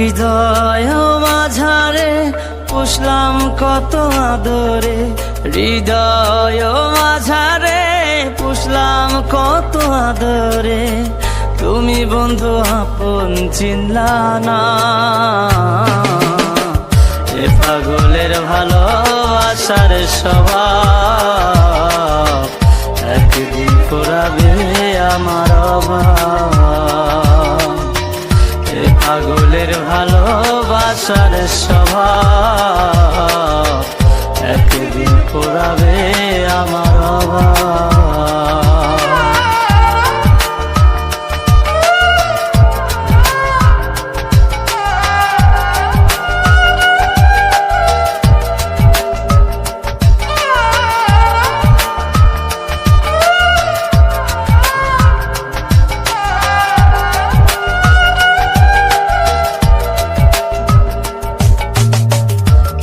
হৃদয় মাঝারে পুষলাম কত আদরে, হৃদয় মাঝারে পুষলাম কত আদরে, তুমি বন্ধু আপন চিনলা না। এ পাগলের ভালোবাসার স্বভাব একদিন ফুরাবে আমার অভাব। এ পাগলের ভালোবাসার স্বভাব একদিন ফুরাবে আমার অভাব।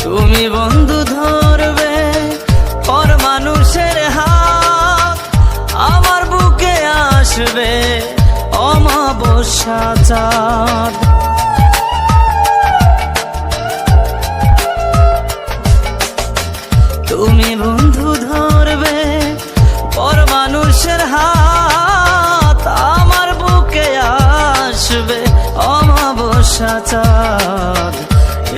তুমি বন্ধু ধরবে পর মানুষের হাত, আমার বুকে আসবে অমাবস্যা চাঁদ। তুমি বন্ধু ধরবে পর মানুষের হাত, আমার বুকে আসবে অমাবস্যা চাঁদ।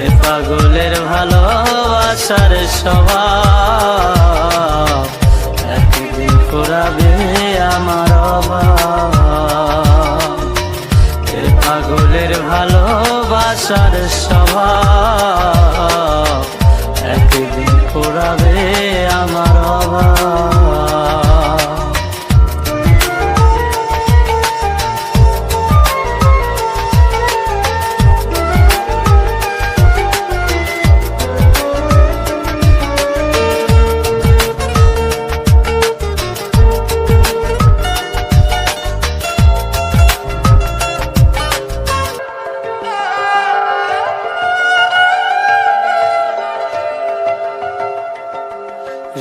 এ পাগলের ভালোবাসার স্বভাব একদিন ফুরাবে আমার অভাব। এ পাগলের ভালোবাসার স্বভাব একদিন ফুরাবে আমার অভাব।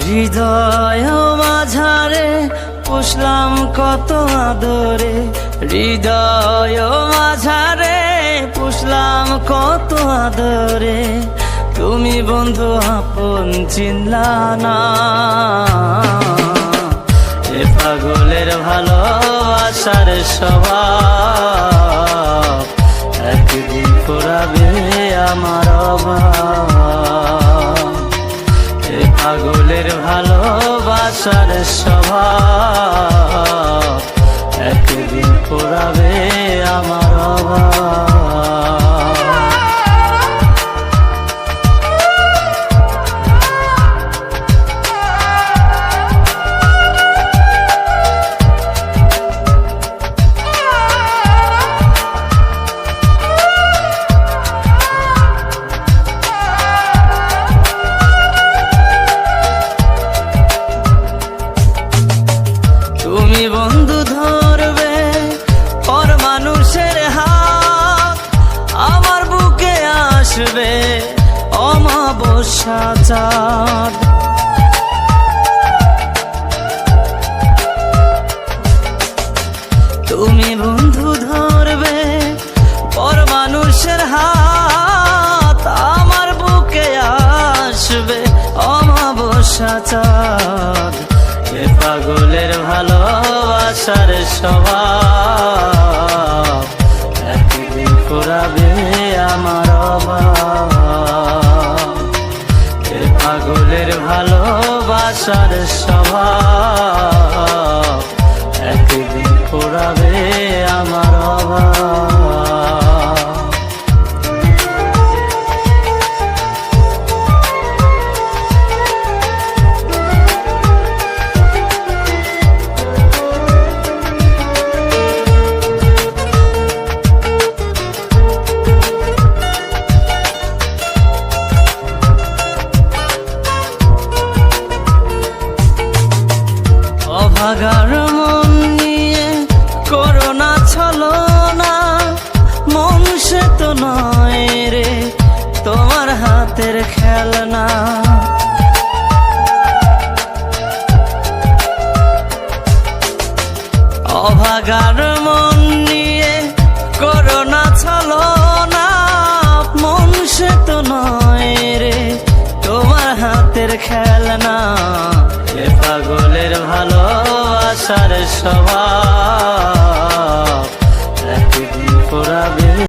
হৃদয় মাঝারে পুষলাম কত আদরে, হৃদয় মাঝারে পুষলাম কত আদরে, তুমি বন্ধু আপন চিনলা না। এ পাগলের ভালোবাসার স্বভাব একদিন ফুরাবে আমার অভাব। এ পাগলের ভালোবাসার স্বভাব একদিন ফুরাবে আমার অভাব। তুমি বন্ধু ধরবে পর মানুষের হাত, আমার বুকে আসবে অমাবস্যা চাঁদ। তুমি বন্ধু ধরবে পর মানুষের হাত, আমার বুকে আসবে অমাবস্যা চাঁদ। এ পাগলের ভালোবাসার স্বভাব একদিন ফুরাবে আমার অভাব। এ পাগলের ভালোবাসার স্বভাব একদিন ফুরাবে আমার অভাব। অভাগার মন নিয়ে করোনা ছলনা, মন সে তো নয় রে তোমার হাতের খেলনা। অভাগার মন নিয়ে করোনা ছলনা, রঙের খেলনা, এ পাগলের ভালোবাসার স্বভাব একদিন পোড়াবে।